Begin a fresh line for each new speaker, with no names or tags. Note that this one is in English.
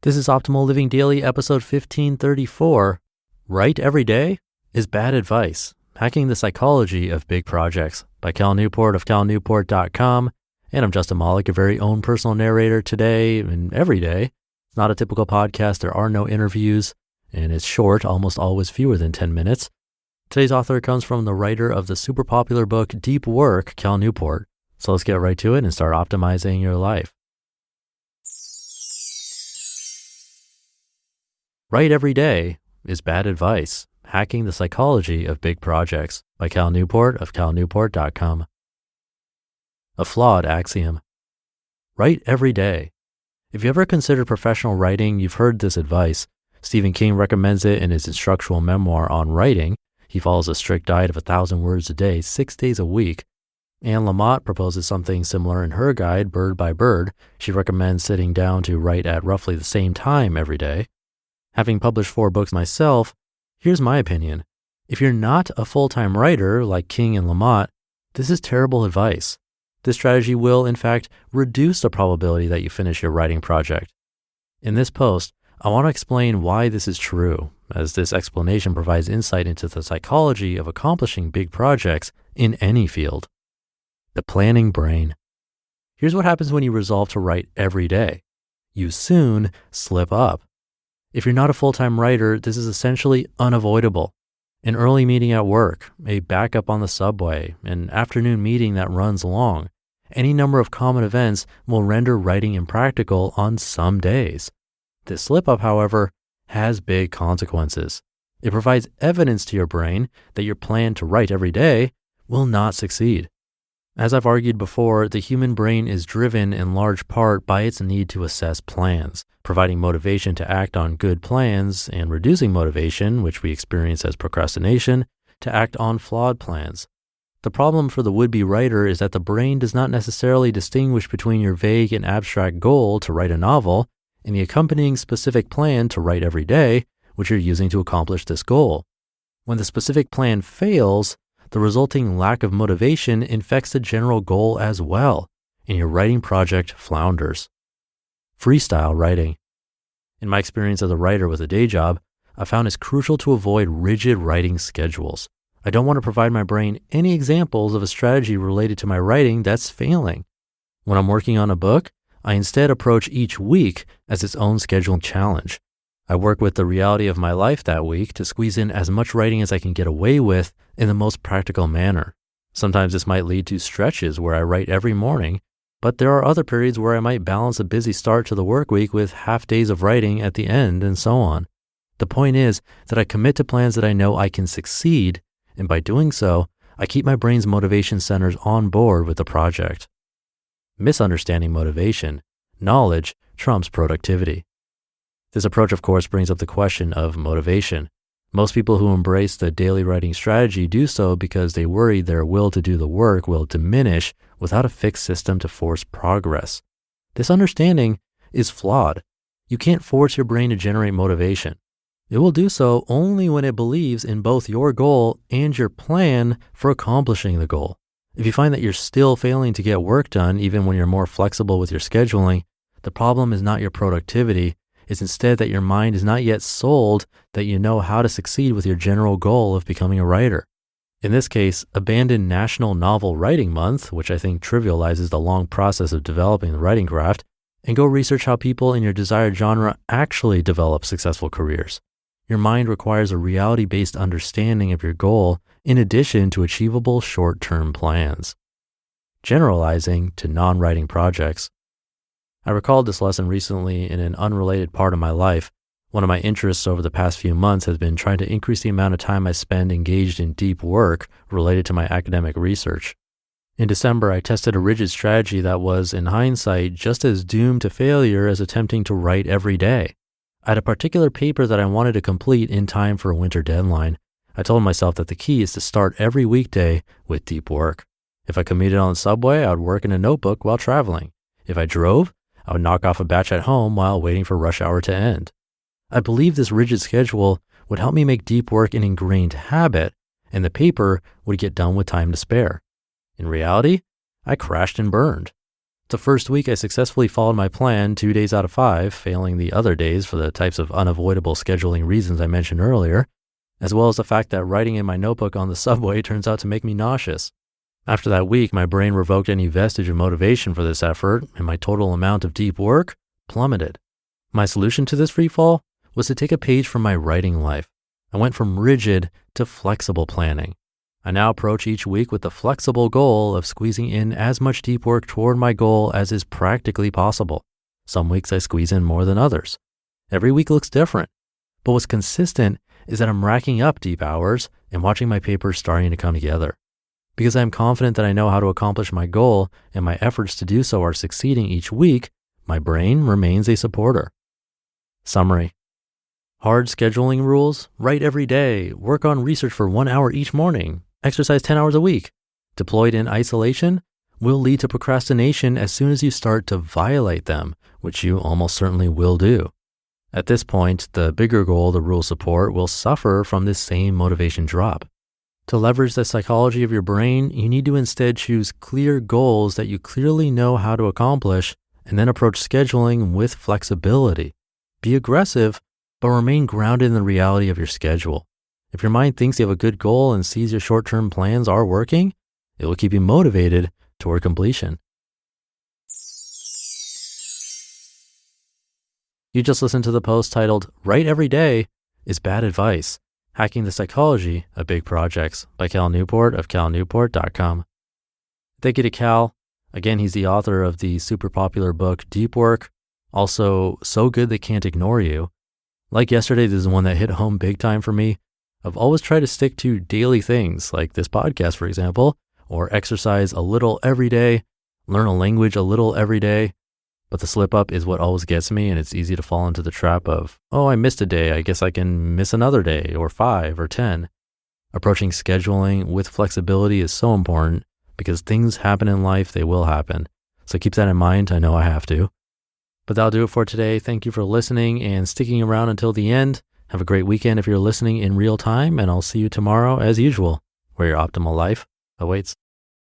This is Optimal Living Daily, episode 1534. Write every day is bad advice. Hacking the Psychology of Big Projects by Cal Newport of calnewport.com. And I'm Justin Malik, your very own personal narrator today and every day. It's not a typical podcast. There are no interviews, and it's short, almost always fewer than 10 minutes. Today's author comes from the writer of the super popular book, Deep Work, Cal Newport. So let's get right to it and start optimizing your life. Write every day is bad advice. Hacking the Psychology of Big Projects by Cal Newport of calnewport.com. A flawed axiom. Write every day. If you ever considered professional writing, you've heard this advice. Stephen King recommends it in his instructional memoir on writing. He follows a strict diet of 1,000 words a day, 6 days a week. Anne Lamott proposes something similar in her guide, Bird by Bird. She recommends sitting down to write at roughly the same time every day. Having published 4 books myself, here's my opinion. If you're not a full-time writer like King and Lamott, this is terrible advice. This strategy will, in fact, reduce the probability that you finish your writing project. In this post, I want to explain why this is true, as this explanation provides insight into the psychology of accomplishing big projects in any field. The planning brain. Here's what happens when you resolve to write every day. You soon slip up. If you're not a full-time writer, this is essentially unavoidable. An early meeting at work, a backup on the subway, an afternoon meeting that runs long. Any number of common events will render writing impractical on some days. This slip-up, however, has big consequences. It provides evidence to your brain that your plan to write every day will not succeed. As I've argued before, the human brain is driven in large part by its need to assess plans, providing motivation to act on good plans and reducing motivation, which we experience as procrastination, to act on flawed plans. The problem for the would-be writer is that the brain does not necessarily distinguish between your vague and abstract goal to write a novel and the accompanying specific plan to write every day, which you're using to accomplish this goal. When the specific plan fails, the resulting lack of motivation infects the general goal as well, and your writing project flounders. Freestyle writing. In my experience as a writer with a day job, I found it's crucial to avoid rigid writing schedules. I don't want to provide my brain any examples of a strategy related to my writing that's failing. When I'm working on a book, I instead approach each week as its own scheduled challenge. I work with the reality of my life that week to squeeze in as much writing as I can get away with in the most practical manner. Sometimes this might lead to stretches where I write every morning, but there are other periods where I might balance a busy start to the work week with half days of writing at the end and so on. The point is that I commit to plans that I know I can succeed, and by doing so, I keep my brain's motivation centers on board with the project. Misunderstanding motivation. Knowledge trumps productivity. This approach, of course, brings up the question of motivation. Most people who embrace the daily writing strategy do so because they worry their will to do the work will diminish without a fixed system to force progress. This understanding is flawed. You can't force your brain to generate motivation. It will do so only when it believes in both your goal and your plan for accomplishing the goal. If you find that you're still failing to get work done even when you're more flexible with your scheduling, the problem is not your productivity. It's instead that your mind is not yet sold that you know how to succeed with your general goal of becoming a writer. In this case, abandon National Novel Writing Month, which I think trivializes the long process of developing the writing craft, and go research how people in your desired genre actually develop successful careers. Your mind requires a reality-based understanding of your goal in addition to achievable short-term plans. Generalizing to non-writing projects. I recalled this lesson recently in an unrelated part of my life. One of my interests over the past few months has been trying to increase the amount of time I spend engaged in deep work related to my academic research. In December, I tested a rigid strategy that was, in hindsight, just as doomed to failure as attempting to write every day. I had a particular paper that I wanted to complete in time for a winter deadline. I told myself that the key is to start every weekday with deep work. If I commuted on the subway, I would work in a notebook while traveling. If I drove, I would knock off a batch at home while waiting for rush hour to end. I believed this rigid schedule would help me make deep work an ingrained habit, and the paper would get done with time to spare. In reality, I crashed and burned. The first week, I successfully followed my plan 2 days out of 5, failing the other days for the types of unavoidable scheduling reasons I mentioned earlier, as well as the fact that writing in my notebook on the subway turns out to make me nauseous. After that week, my brain revoked any vestige of motivation for this effort, and my total amount of deep work plummeted. My solution to this freefall was to take a page from my writing life. I went from rigid to flexible planning. I now approach each week with the flexible goal of squeezing in as much deep work toward my goal as is practically possible. Some weeks I squeeze in more than others. Every week looks different, but what's consistent is that I'm racking up deep hours and watching my papers starting to come together. Because I'm confident that I know how to accomplish my goal and my efforts to do so are succeeding each week, my brain remains a supporter. Summary. Hard scheduling rules: write every day, work on research for 1 hour each morning, exercise 10 hours a week. Deployed in isolation will lead to procrastination as soon as you start to violate them, which you almost certainly will do. At this point, the bigger goal the rules support will suffer from this same motivation drop. To leverage the psychology of your brain, you need to instead choose clear goals that you clearly know how to accomplish, and then approach scheduling with flexibility. Be aggressive, but remain grounded in the reality of your schedule. If your mind thinks you have a good goal and sees your short-term plans are working, it will keep you motivated toward completion. You just listened to the post titled, "Write Every Day is Bad Advice: Hacking the Psychology of Big Projects" by Cal Newport of calnewport.com. Thank you to Cal. Again, he's the author of the super popular book, Deep Work, also So Good They Can't Ignore You. Like yesterday, this is one that hit home big time for me. I've always tried to stick to daily things like this podcast, for example, or exercise a little every day, learn a language a little every day. But the slip up is what always gets me, and it's easy to fall into the trap of, oh, I missed a day. I guess I can miss another day, or 5 or 10. Approaching scheduling with flexibility is so important because things happen in life, they will happen. So keep that in mind. I know I have to. But that'll do it for today. Thank you for listening and sticking around until the end. Have a great weekend if you're listening in real time, and I'll see you tomorrow as usual, where your optimal life awaits.